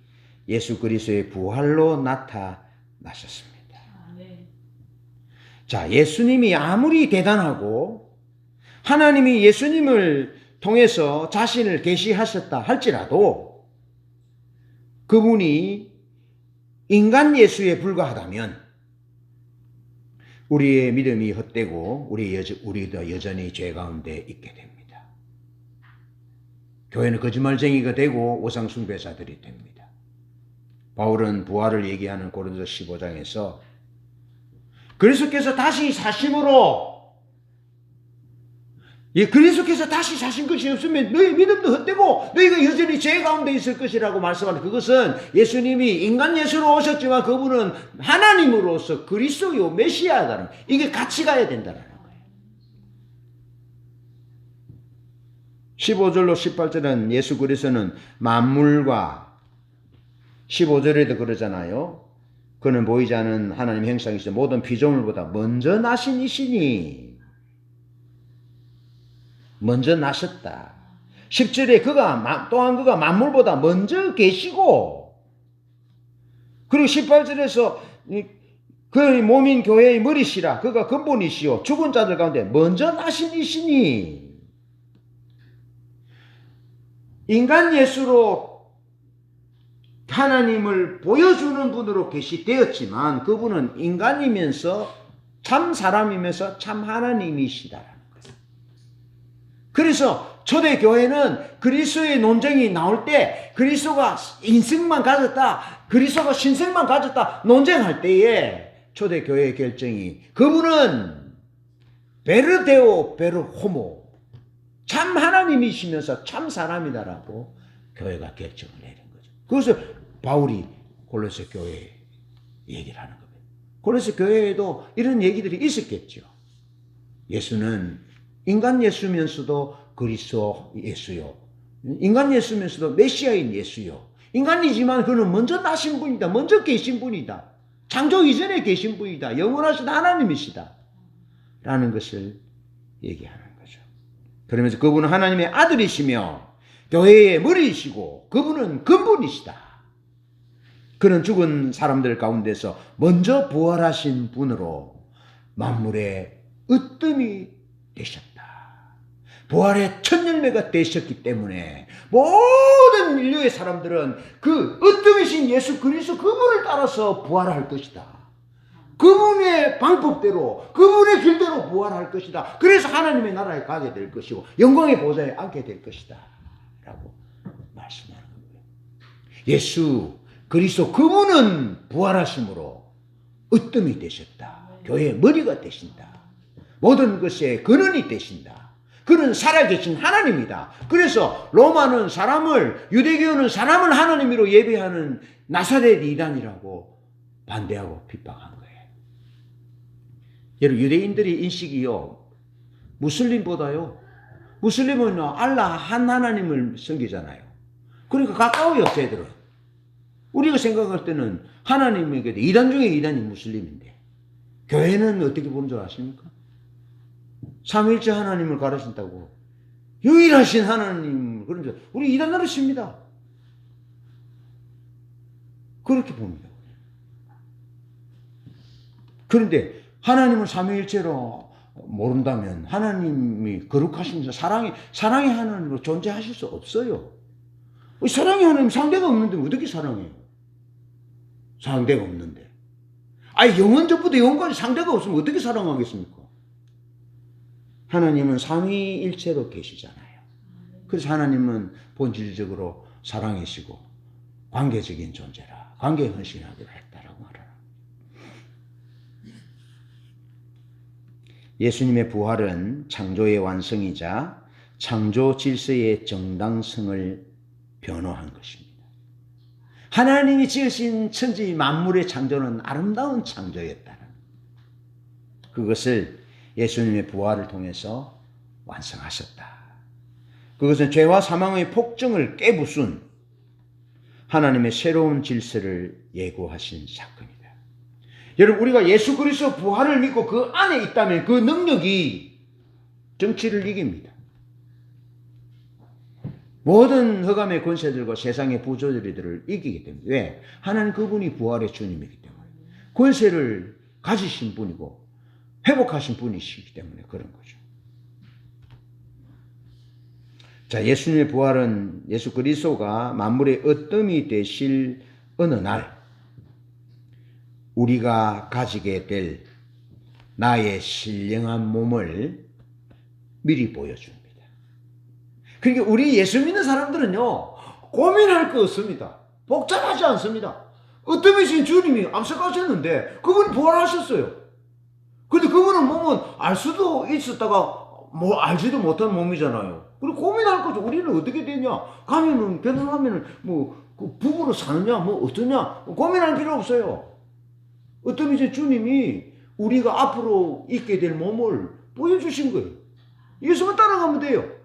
예수 그리스도의 부활로 나타나셨습니다. 자, 예수님이 아무리 대단하고 하나님이 예수님을 통해서 자신을 계시하셨다 할지라도 그분이 인간 예수에 불과하다면 우리의 믿음이 헛되고 우리도 여전히 죄 가운데 있게 됩니다. 교회는 거짓말쟁이가 되고 우상숭배자들이 됩니다. 바울은 부활을 얘기하는 고린도 15장에서 그리스도께서 다시 사심으로 그리스도께서 다시 사신 것이 없으면 너희 믿음도 헛되고 너희가 여전히 죄 가운데 있을 것이라고 말씀하는 그것은 예수님이 인간 예수로 오셨지만 그분은 하나님으로서 그리스도요 메시아다는 이게 같이 가야 된다는 거예요. 15절로 18절은 예수 그리스도는 만물과 15절에도 그러잖아요. 그는 보이지 않는 하나님 형상이시죠. 모든 피조물보다 먼저 나신 이시니 먼저 나셨다. 10절에 또한 그가 만물보다 먼저 계시고, 그리고 18절에서 그 몸인 교회의 머리시라. 그가 근본이시요 죽은 자들 가운데 먼저 나신 이시니, 인간 예수로 하나님을 보여주는 분으로 계시되었지만 그분은 인간이면서 참 사람이면서 참 하나님이시다라는 거예요. 그래서 초대교회는 그리스도의 논쟁이 나올 때 그리스도가 인생만 가졌다, 그리스도가 신생만 가졌다 논쟁할 때에 초대교회의 결정이 그분은 베르데오 베르호모, 참 하나님이시면서 참 사람이다라고 교회가 결정을 내린 거죠. 그래서 바울이 골로새 교회에 얘기를 하는 겁니다. 골로새 교회에도 이런 얘기들이 있었겠죠. 예수는 인간 예수면서도 그리스도 예수요, 인간 예수면서도 메시아인 예수요, 인간이지만 그는 먼저 나신 분이다, 먼저 계신 분이다, 창조 이전에 계신 분이다, 영원하신 하나님이시다 라는 것을 얘기하는 거죠. 그러면서 그분은 하나님의 아들이시며 교회의 머리이시고 그분은 근본이시다. 그는 죽은 사람들 가운데서 먼저 부활하신 분으로 만물의 으뜸이 되셨다. 부활의 첫 열매가 되셨기 때문에 모든 인류의 사람들은 그 으뜸이신 예수 그리스도 그분을 따라서 부활할 것이다. 그분의 방법대로, 그분의 길대로 부활할 것이다. 그래서 하나님의 나라에 가게 될 것이고 영광의 보좌에 앉게 될 것이다 라고 말씀하는 거예요. 예수 그리스도 그분은 부활하심으로 으뜸이 되셨다. 교회의 머리가 되신다. 모든 것의 근원이 되신다. 그는 살아계신 하나님이다. 그래서 로마는 사람을, 유대교는 사람을 하나님으로 예배하는 나사렛 이단이라고 반대하고 핍박한 거예요. 여러분, 유대인들의 인식이요, 무슬림보다요, 무슬림은 알라 한 하나님을 섬기잖아요. 그러니까 가까워요, 쟤들은. 우리가 생각할 때는 하나님에게도 이단 중에 이단이 무슬림인데, 교회는 어떻게 보는 줄 아십니까? 삼위일체 하나님을 가르친다고 유일하신 하나님, 그런 줄 우리 이단으로 씁니다. 그렇게 봅니다. 그런데 하나님을 삼위일체로 모른다면 하나님이 거룩하신 사랑의 하나님으로 존재하실 수 없어요. 사랑의 하나님 상대가 없는데 어떻게 사랑해요? 상대가 없는데. 아니, 영원전부터 영원까지 상대가 없으면 어떻게 사랑하겠습니까? 하나님은 삼위일체로 계시잖아요. 그래서 하나님은 본질적으로 사랑이시고 관계적인 존재라, 관계에 헌신하기로 했다라고 말하라. 예수님의 부활은 창조의 완성이자 창조 질서의 정당성을 변호한 것입니다. 하나님이 지으신 천지 만물의 창조는 아름다운 창조였다는 그것을 예수님의 부활을 통해서 완성하셨다. 그것은 죄와 사망의 폭정을 깨부순 하나님의 새로운 질서를 예고하신 사건이다. 여러분, 우리가 예수 그리스도 부활을 믿고 그 안에 있다면 그 능력이 정치를 이깁니다. 모든 흑암의 권세들과 세상의 부조리들을 이기게 됩니다. 왜? 하나님 그분이 부활의 주님이기 때문에. 권세를 가지신 분이고 회복하신 분이시기 때문에 그런 거죠. 자, 예수님의 부활은 예수 그리스도가 만물의 으뜸이 되실 어느 날 우리가 가지게 될 나의 신령한 몸을 미리 보여줍니다. 그러니까 우리 예수 믿는 사람들은요, 고민할 거 없습니다. 복잡하지 않습니다. 으뜸이신 주님이 앞서가셨는데 그분이 부활하셨어요. 근데 그분은 몸은 알 수도 있었다가 뭐 알지도 못한 몸이잖아요. 그리고 고민할 거죠. 우리는 어떻게 되냐? 가면은 결혼하면은 그 부부로 사느냐, 어떠냐? 고민할 필요 없어요. 으뜸이신 주님이 우리가 앞으로 있게 될 몸을 보여주신 거예요. 예수만 따라가면 돼요.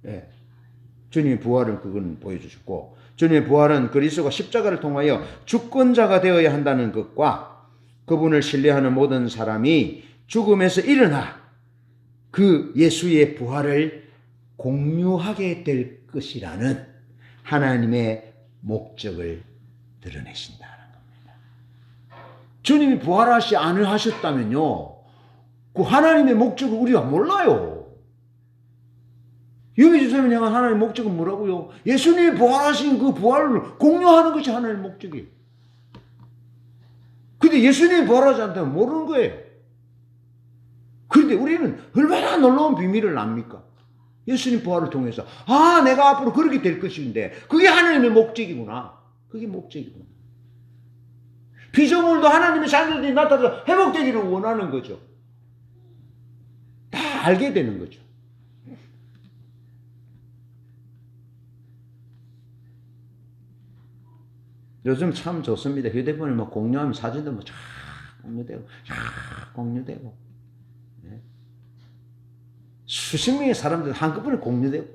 예. 주님의 부활을 그건 보여주셨고, 주님의 부활은 그리스도가 십자가를 통하여 주권자가 되어야 한다는 것과 그분을 신뢰하는 모든 사람이 죽음에서 일어나 그 예수의 부활을 공유하게 될 것이라는 하나님의 목적을 드러내신다는 겁니다. 주님이 부활하시 안 하셨다면요, 그 하나님의 목적을 우리가 몰라요. 유미주선을 향한 하나님의 목적은 뭐라고요? 예수님이 부활하신 그 부활을 공유하는 것이 하나님의 목적이에요. 근데 예수님이 부활하지 않다면 모르는 거예요. 그런데 우리는 얼마나 놀라운 비밀을 압니까? 예수님 부활을 통해서 내가 앞으로 그렇게 될 것인데 그게 하나님의 목적이구나. 그게 목적이구나. 피조물도 하나님의 자녀들이 나타나서 회복되기를 원하는 거죠. 다 알게 되는 거죠. 요즘 참 좋습니다. 휴대폰을 막 공유하면 사진도 뭐 쫙 공유되고, 쫙 공유되고. 네. 수십 명의 사람들 한꺼번에 공유되고.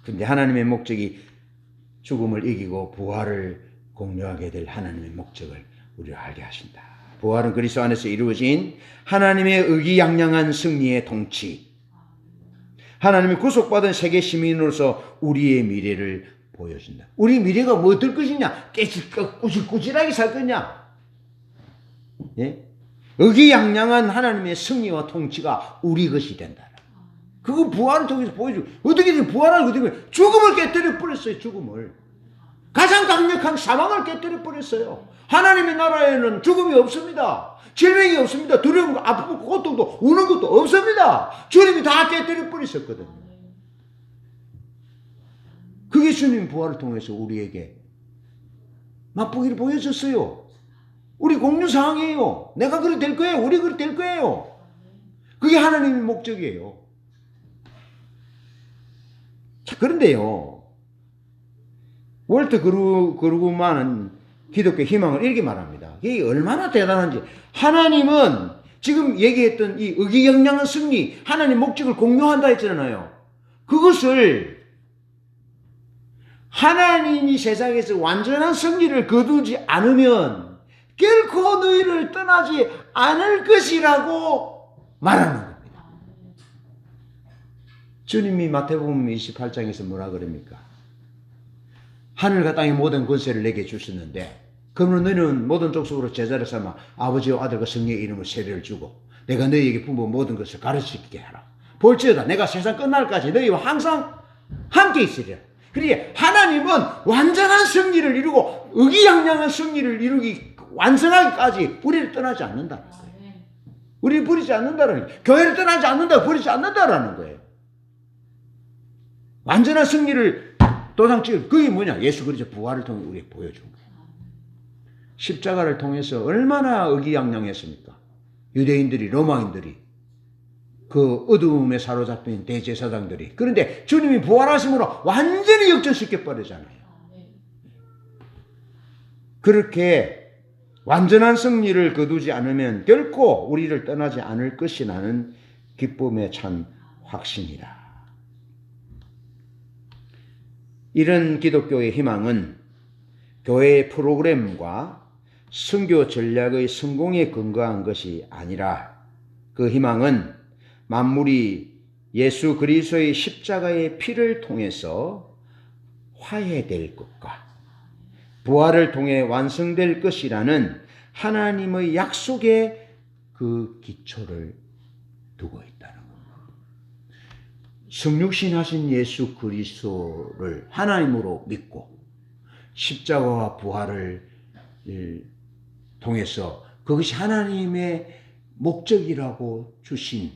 근데 하나님의 목적이 죽음을 이기고 부활을 공유하게 될 하나님의 목적을 우리가 알게 하신다. 부활은 그리스도 안에서 이루어진 하나님의 의기양양한 승리의 통치. 하나님의 구속받은 세계 시민으로서 우리의 미래를 보여준다. 우리 미래가 뭐 될 것이냐? 꾸질꾸질하게 살 거냐? 예? 의기양양한 하나님의 승리와 통치가 우리 것이 된다. 그거 부활을 통해서 보여주고, 어떻게든 부활을 어떻게 죽음을 깨뜨려 버렸어요. 죽음을. 가장 강력한 사망을 깨뜨려 버렸어요. 하나님의 나라에는 죽음이 없습니다. 질병이 없습니다. 두려움, 아프고 고통도 우는 것도 없습니다. 주님이 다 깨뜨려 버리셨거든요. 그게 주님 부활을 통해서 우리에게 맛보기를 보여줬어요. 우리 공유사항이에요. 내가 그렇게 될 거예요. 우리 그렇게 될 거예요. 그게 하나님의 목적이에요. 자, 그런데요, 월트 그루그만은 기독교 희망을 이렇게 말합니다. 이게 얼마나 대단한지. 하나님은 지금 얘기했던 이 의기양양한 승리, 하나님의 목적을 공유한다 했잖아요. 그것을 하나님이 세상에서 완전한 승리를 거두지 않으면 결코 너희를 떠나지 않을 것이라고 말하는 겁니다. 주님이 마태복음 28장에서 뭐라 그럽니까? 하늘과 땅의 모든 권세를 내게 주셨는데 그러면 너희는 모든 족속으로 제자를 삼아 아버지와 아들과 성령의 이름으로 세례를 주고 내가 너희에게 분부한 모든 것을 가르치게 하라. 볼지어다 내가 세상 끝날까지 너희와 항상 함께 있으리라. 그러니까 하나님은 완전한 승리를 이루고 의기양양한 승리를 이루기 완성하기까지 우리를 떠나지 않는다는 거예요. 우리를 버리지 않는다는 거예요. 교회를 떠나지 않는다, 버리지 않는다라는 거예요. 완전한 승리를 도장 찍을 그게 뭐냐? 예수 그리스도 부활을 통해 우리에게 보여준 거예요. 십자가를 통해서 얼마나 의기양양했습니까? 유대인들이, 로마인들이, 그 어두움에 사로잡힌 대제사장들이. 그런데 주님이 부활하심으로 완전히 역전시켜 버리잖아요. 그렇게 완전한 승리를 거두지 않으면 결코 우리를 떠나지 않을 것이라는 기쁨에 찬 확신이다. 이런 기독교의 희망은 교회의 프로그램과 선교 전략의 성공에 근거한 것이 아니라 그 희망은 만물이 예수 그리스도의 십자가의 피를 통해서 화해될 것과 부활을 통해 완성될 것이라는 하나님의 약속에 그 기초를 두고 있다는 겁니다. 성육신 하신 예수 그리스도를 하나님으로 믿고 십자가와 부활을 통해서 그것이 하나님의 목적이라고 주신,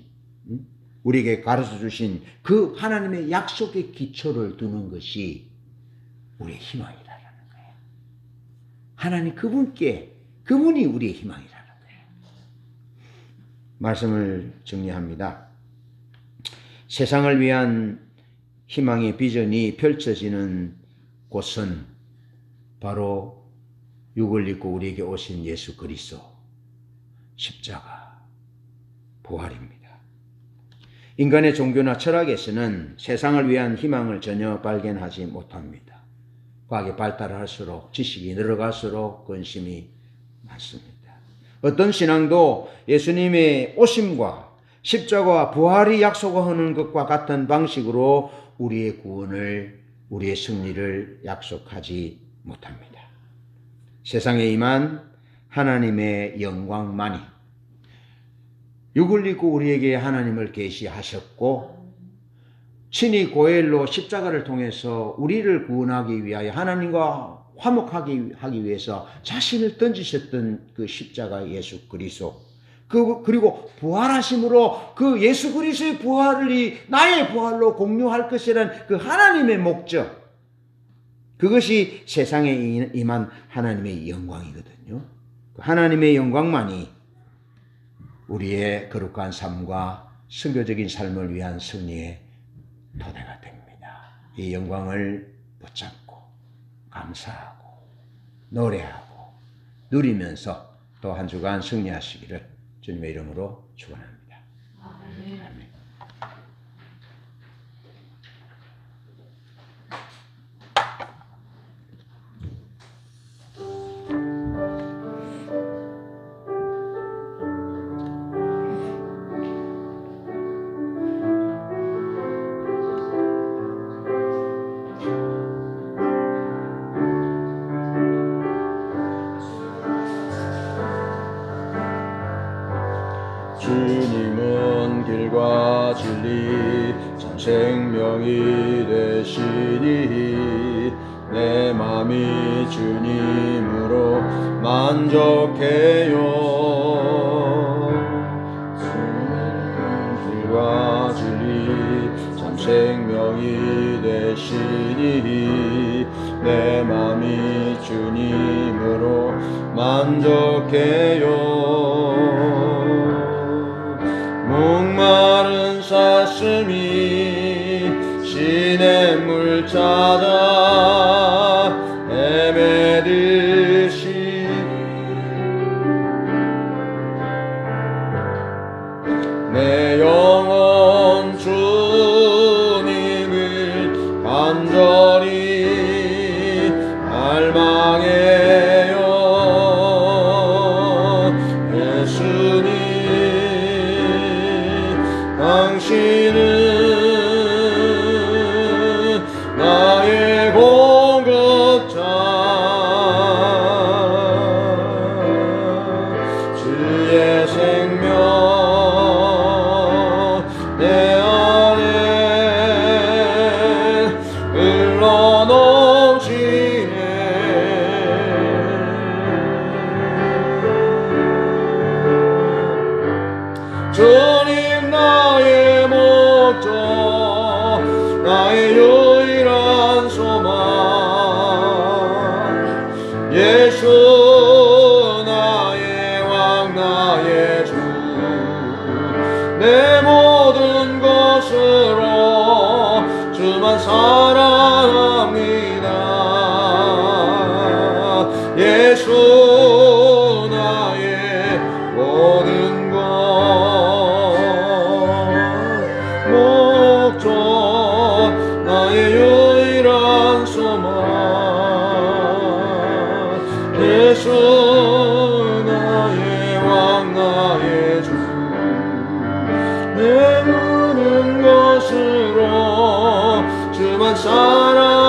우리에게 가르쳐 주신 그 하나님의 약속의 기초를 두는 것이 우리의 희망이라는 거예요. 하나님 그분이 우리의 희망이라는 거예요. 말씀을 정리합니다. 세상을 위한 희망의 비전이 펼쳐지는 곳은 바로 육을 입고 우리에게 오신 예수 그리스도, 십자가, 부활입니다. 인간의 종교나 철학에서는 세상을 위한 희망을 전혀 발견하지 못합니다. 과학이 발달할수록 지식이 늘어갈수록 근심이 많습니다. 어떤 신앙도 예수님의 오심과 십자가와 부활이 약속하는 것과 같은 방식으로 우리의 구원을, 우리의 승리를 약속하지 못합니다. 세상에 임한 하나님의 영광만이, 육을 입고 우리에게 하나님을 계시하셨고 친히 고엘로 십자가를 통해서 우리를 구원하기 위하여 하나님과 화목하기 위해서 자신을 던지셨던 그 십자가 예수 그리스도, 그리고 부활하심으로 그 예수 그리스도의 부활이 나의 부활로 공유할 것이라는 그 하나님의 목적, 그것이 세상에 임한 하나님의 영광이거든요. 그 하나님의 영광만이 우리의 거룩한 삶과 선교적인 삶을 위한 승리의 토대가 됩니다. 이 영광을 붙잡고 감사하고 노래하고 누리면서 또 한 주간 승리하시기를 주님의 이름으로 축원합니다. 아멘. 주님은 길과 진리 참 생명이 되시니 내 맘이 주님으로 만족해요. 주님은 길과 진리 참 생명이 되시니 내 맘이 주님으로 만족해요. 목마른 사슴이 시냇물 찾아 헤매듯이 내 영혼 주님을 간절히 갈망해요. 예수님 당신은 나의 공급자, 주의 생명 내 안에 흘러넘치네. 주님 나의 목적, 나의 유일한 소망, 예수 나의 왕 나의 주, 내 모든 것으로 주만 사랑합니다. 예수 나의 모든 목적, 나의 유일한 소망, 예수 나의 왕 나의 주, 내 모든 것으로 주만 사랑